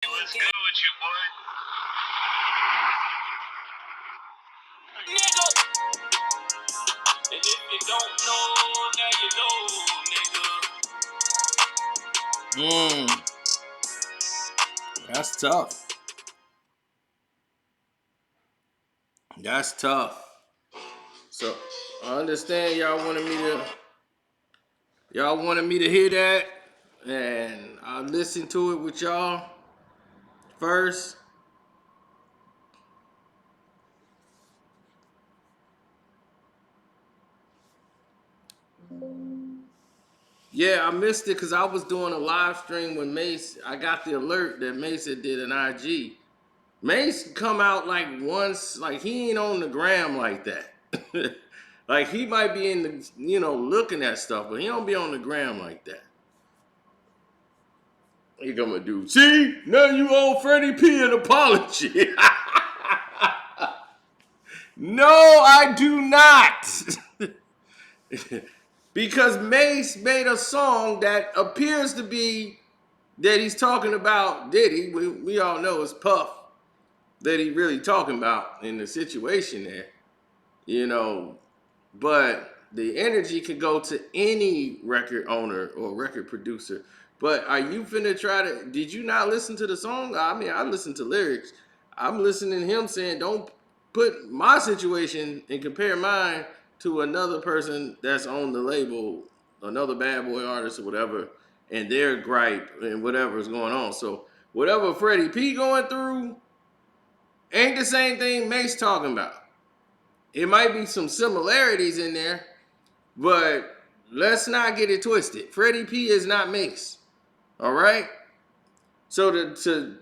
What's good with you, boy? Nigga. And if you don't know, now you know, nigga. That's tough. That's tough. So I understand y'all wanted me to hear that, and I listened to it with y'all first. Yeah, I missed it because I was doing a live stream with Mace. I got the alert that Mace had did an IG. Mace come out like once, like he ain't on the gram like that. Like he might be in the, looking at stuff, but he don't be on the gram like that. He gonna do, see, now you owe Freddy P an apology. No, I do not. Because Mace made a song that appears to be that he's talking about Diddy. We all know it's Puff that he really talking about in the situation there, but the energy can go to any record owner or record producer. But are you finna try to, did you not listen to the song? I mean, I listened to lyrics. I'm listening to him saying, don't put my situation and compare mine to another person that's on the label, another bad boy artist or whatever, and their gripe and whatever is going on. So whatever Freddie P going through ain't the same thing Mace talking about. It might be some similarities in there, but let's not get it twisted. Freddie P is not Mace. All right? So to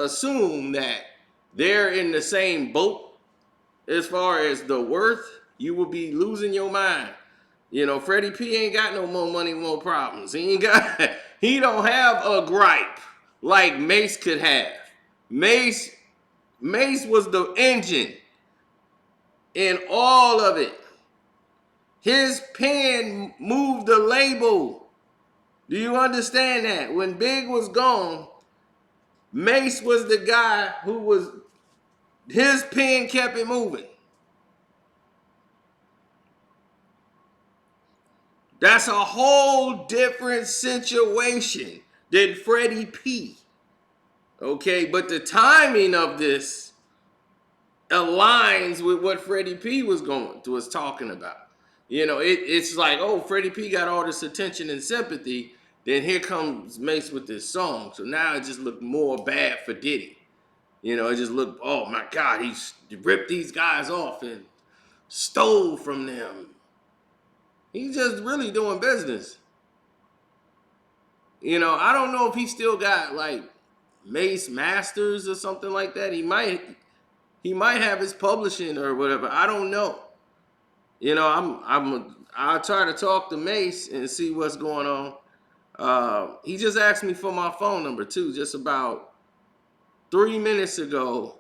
assume that they're in the same boat as far as the worth, you will be losing your mind. Freddie P ain't got no more money, more problems. He don't have a gripe like Mace could have. Mace was the engine in all of it. His pen moved the label. Do you understand that? When Big was gone, Mace was the guy his pen kept it moving. That's a whole different situation than Freddie P. Okay, but the timing of this aligns with what Freddie P was talking about. It's like, oh, Freddie P got all this attention and sympathy. Then here comes Mace with this song. So now it just looked more bad for Diddy. It just looked, oh my God, he ripped these guys off and stole from them. He's just really doing business. I don't know if he still got like Mace Masters or something like that. He might have his publishing or whatever. I don't know. I'll try to talk to Mace and see what's going on. He just asked me for my phone number too, just about 3 minutes ago.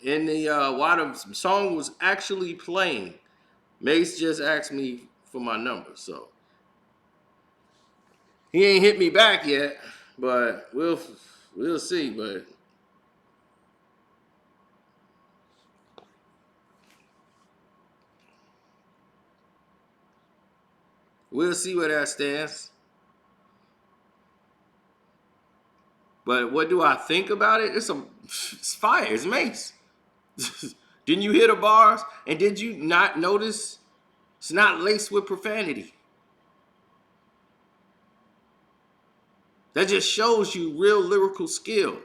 In the while the song was actually playing, Mace just asked me for my number. So he ain't hit me back yet, but we'll see. But we'll see where that stands. But what do I think about it? It's fire. It's Mace. Didn't you hear the bars? And did you not notice it's not laced with profanity? That just shows you real lyrical skill.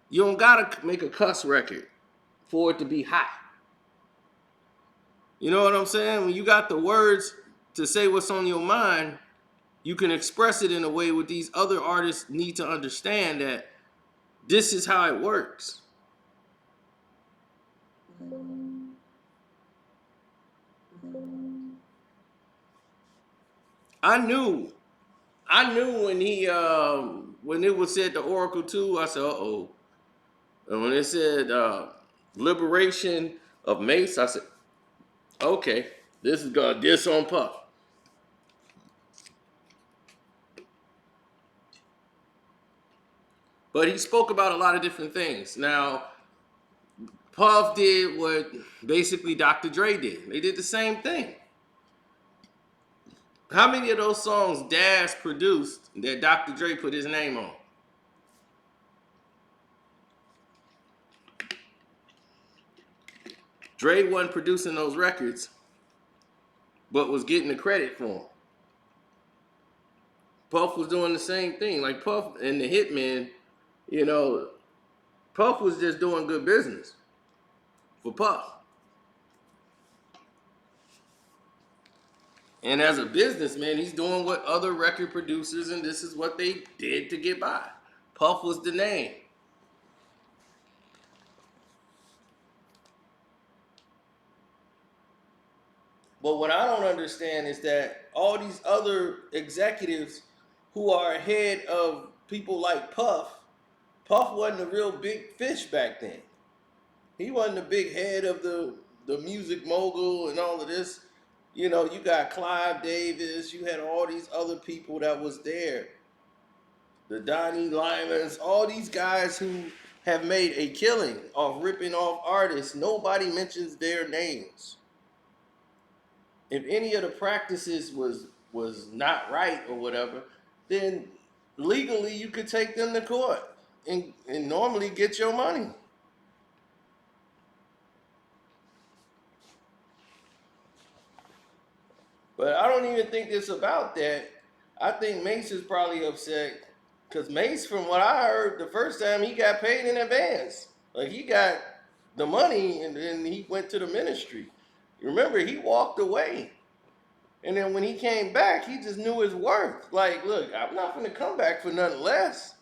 You don't gotta make a cuss record for it to be hot. You know what I'm saying? When you got the words to say what's on your mind, you can express it in a way where these other artists need to understand that this is how it works. I knew when it was said the Oracle 2, I said, uh-oh. And when it said liberation of Mace, I said, okay, this is gonna diss on Puff. But he spoke about a lot of different things. Now, Puff did what basically Dr. Dre did. They did the same thing. How many of those songs Daz produced that Dr. Dre put his name on? Dre wasn't producing those records, but was getting the credit for them. Puff was doing the same thing. Like Puff and the Hitman, you know, Puff was just doing good business for Puff. And as a businessman, he's doing what other record producers, and this is what they did to get by. Puff was the name. But what I don't understand is that all these other executives who are ahead of people like Puff, Puff wasn't a real big fish back then. He wasn't the big head of the music mogul and all of this. You know, you got Clive Davis, you had all these other people that was there. The Donnie Limans, all these guys who have made a killing off ripping off artists. Nobody mentions their names. If any of the practices was not right or whatever, then legally you could take them to court and normally get your money. But I don't even think it's about that. I think Mace is probably upset because Mace, from what I heard, the first time he got paid in advance. Like he got the money and then he went to the ministry. Remember, he walked away. And then when he came back, he just knew his worth. Like, look, I'm not going to come back for nothing less.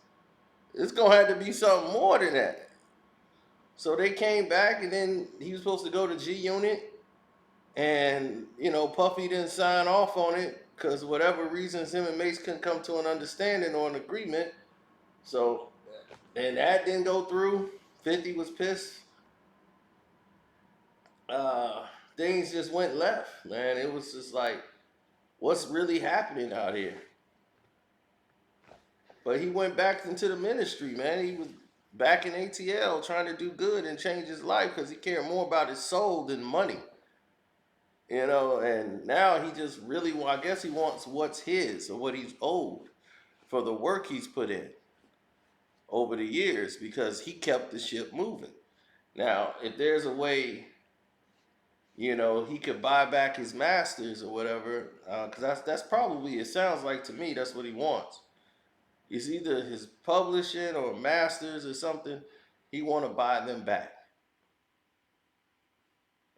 It's going to have to be something more than that. So they came back, and then he was supposed to go to G Unit. And, you know, Puffy didn't sign off on it because whatever reasons him and Mace couldn't come to an understanding or an agreement. So, and that didn't go through. 50 was pissed. Things just went left, man. It was just like, what's really happening out here? But he went back into the ministry, man. He was back in ATL trying to do good and change his life because he cared more about his soul than money. You know, and now he just really, I guess he wants what's his or what he's owed for the work he's put in over the years because he kept the ship moving. Now, if there's a way, you know, he could buy back his masters or whatever, because that's probably, it sounds like to me, that's what he wants. It's either his publishing or masters or something. He want to buy them back.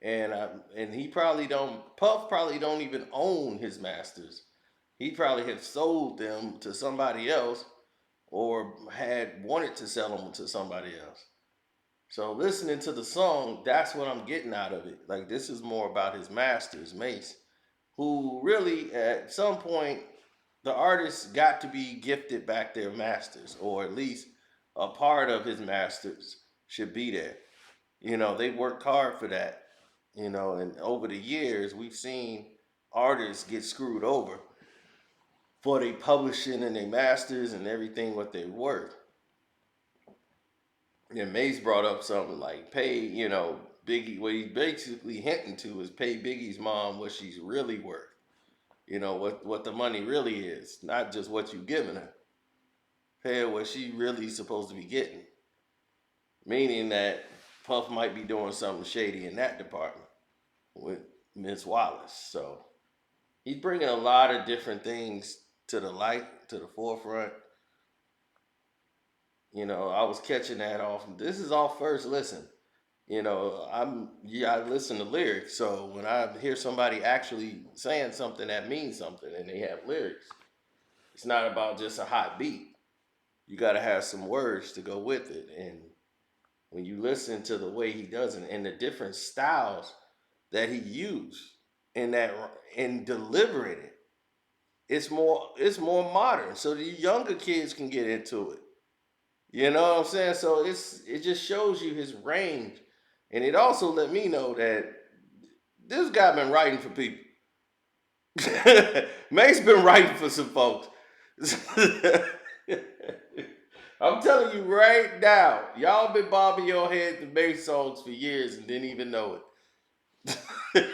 And he probably don't, Puff probably don't even own his masters. He probably have sold them to somebody else or had wanted to sell them to somebody else. So listening to the song, that's what I'm getting out of it. Like this is more about his masters, Mace, who really at some point the artists got to be gifted back their masters, or at least a part of his masters should be there. You know, they worked hard for that. You know, and over the years we've seen artists get screwed over for their publishing and their masters and everything what they're worth. And Mace brought up something like pay, you know, Biggie, what he's basically hinting to is pay Biggie's mom what she's really worth. You know, what the money really is, not just what you've given her. Pay her what she really supposed to be getting. Meaning that Puff might be doing something shady in that department with Miss Wallace. So he's bringing a lot of different things to the light, to the forefront. You know, I was catching that off. This is all first listen. You know, I listen to lyrics. So when I hear somebody actually saying something that means something and they have lyrics, it's not about just a hot beat. You got to have some words to go with it. And when you listen to the way he does it and the different styles that he used in delivering it, it's more modern. So the younger kids can get into it. You know what I'm saying? So it just shows you his range. And it also let me know that this guy been writing for people. Mace been writing for some folks. I'm telling you right now, y'all been bobbing your head to Mace songs for years and didn't even know it.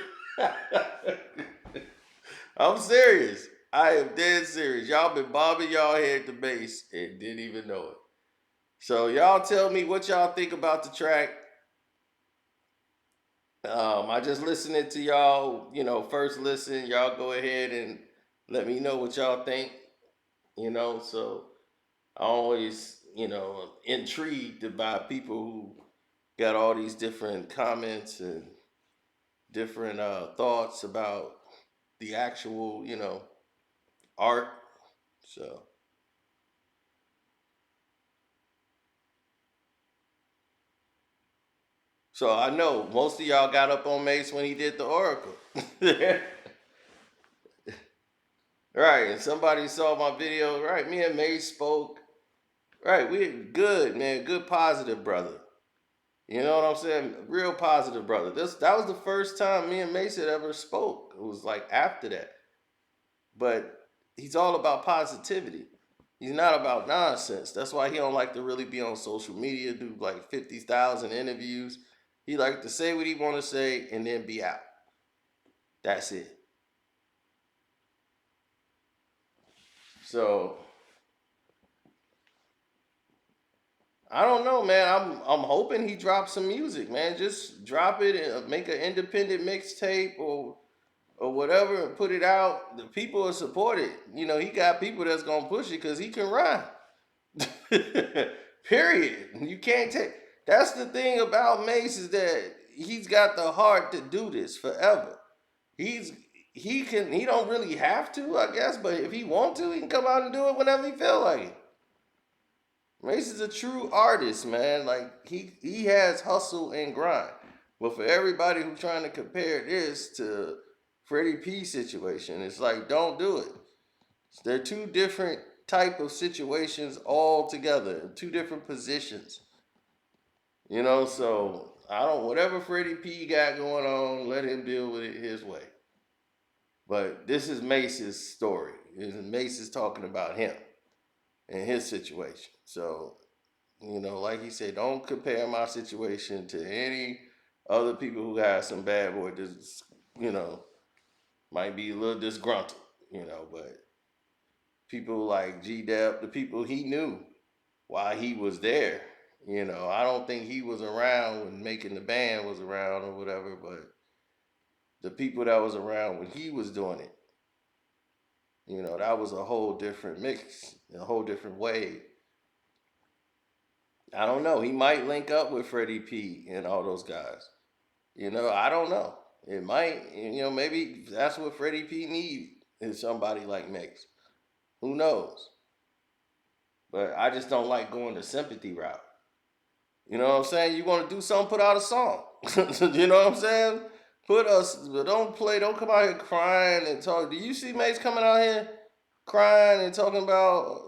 I'm serious. I am dead serious. Y'all been bobbing y'all head to Mace and didn't even know it. So y'all tell me what y'all think about the track. I just listened it to y'all, first listen. Y'all go ahead and let me know what y'all think, so I always, intrigued by people who got all these different comments and different thoughts about the actual, art. So, so I know most of y'all got up on Mace when he did the Oracle. Right, and somebody saw my video. Right, me and Mace spoke. Right, we good, man. Good positive brother. You know what I'm saying? Real positive brother. That was the first time me and Mace had ever spoke. It was like after that. But he's all about positivity. He's not about nonsense. That's why he don't like to really be on social media, do like 50,000 interviews. He like to say what he want to say and then be out. That's it. So I don't know, man. I'm hoping he drops some music, man. Just drop it and make an independent mixtape or whatever and put it out. The people will support it. He got people that's gonna push it because he can rhyme. Period. You can't take. That's the thing about Mace is that he's got the heart to do this forever. He's he don't really have to, I guess, but if he want to, he can come out and do it whenever he feel like it. Mace is a true artist, man. Like he has hustle and grind. But for everybody who's trying to compare this to Freddy P situation, it's like don't do it. They're two different type of situations all together, two different positions. So I don't whatever Freddie P got going on, let him deal with it his way. But this is Mace's story. Mace is talking about him and his situation. So, like he said, don't compare my situation to any other people who got some bad boy just, you know, might be a little disgruntled, but people like G Dep, the people he knew while he was there. I don't think he was around when making the band was around or whatever, but the people that was around when he was doing it, that was a whole different mix, a whole different way. I don't know. He might link up with Freddie P and all those guys. I don't know. It might, maybe that's what Freddie P need is somebody like Mace. Who knows? But I just don't like going the sympathy route. You know what I'm saying? You want to do something, put out a song. You know what I'm saying? Put us, but don't come out here crying and talk. Do you see Mace coming out here crying and talking about,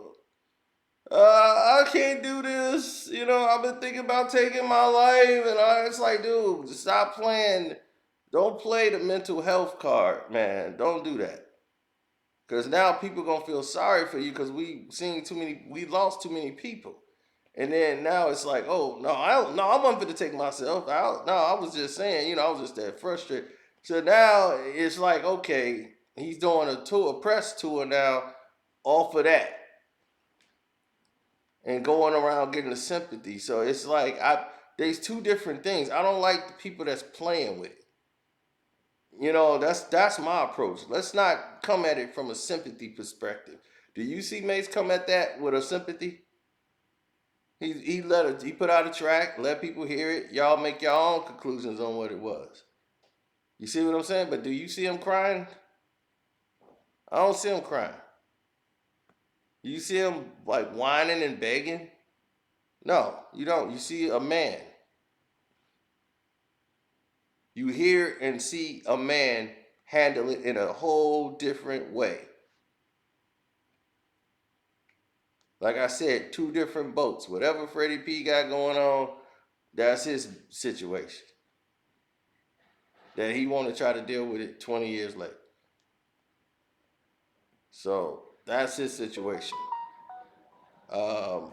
I can't do this. I've been thinking about taking my life. And it's like, dude, stop playing. Don't play the mental health card, man. Don't do that. Because now people going to feel sorry for you because we lost too many people. And then now it's like, oh no, I wasn't going to take myself out. No, I was just saying, I was just that frustrated. So now it's like, okay, he's doing a press tour now, off of that, and going around getting the sympathy. So it's like there's two different things. I don't like the people that's playing with it. That's my approach. Let's not come at it from a sympathy perspective. Do you see Mace come at that with a sympathy? He put out a track, let people hear it. Y'all make your own conclusions on what it was. You see what I'm saying? But do you see him crying? I don't see him crying. You see him like whining and begging? No, you don't. You see a man. You hear and see a man handle it in a whole different way. Like I said, two different boats. Whatever Freddie P got going on, that's his situation. That he want to try to deal with it 20 years later. So that's his situation. Um,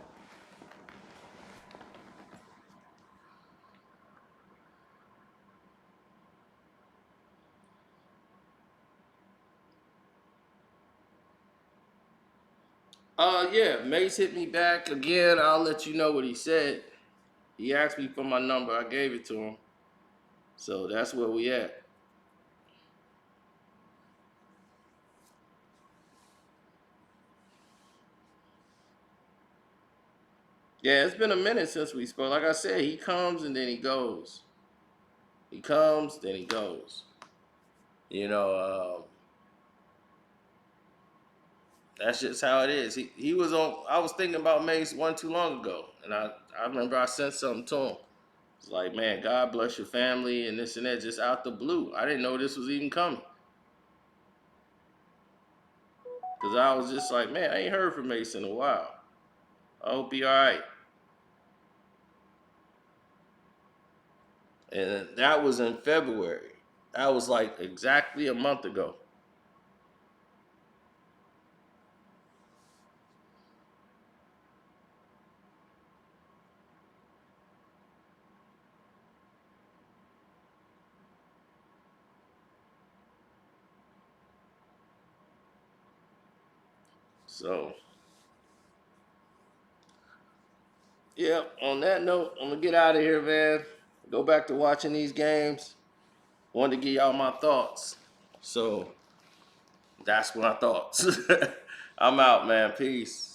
Yeah, Mace hit me back again. I'll let you know what he said. He asked me for my number. I gave it to him. So that's where we at. Yeah, it's been a minute since we spoke. Like I said, he comes and then he goes. He comes, then he goes. You know, that's just how it is. He was on. I was thinking about Mace one too long ago, and I remember I sent something to him. It's like, man, God bless your family and this and that, just out the blue. I didn't know this was even coming, cause I was just like, man, I ain't heard from Mace in a while. I hope he all right. And that was in February. That was like exactly a month ago. So, yeah. On that note, I'm gonna get out of here, man. Go back to watching these games. Wanted to give y'all my thoughts. So that's my thoughts. I'm out, man. Peace.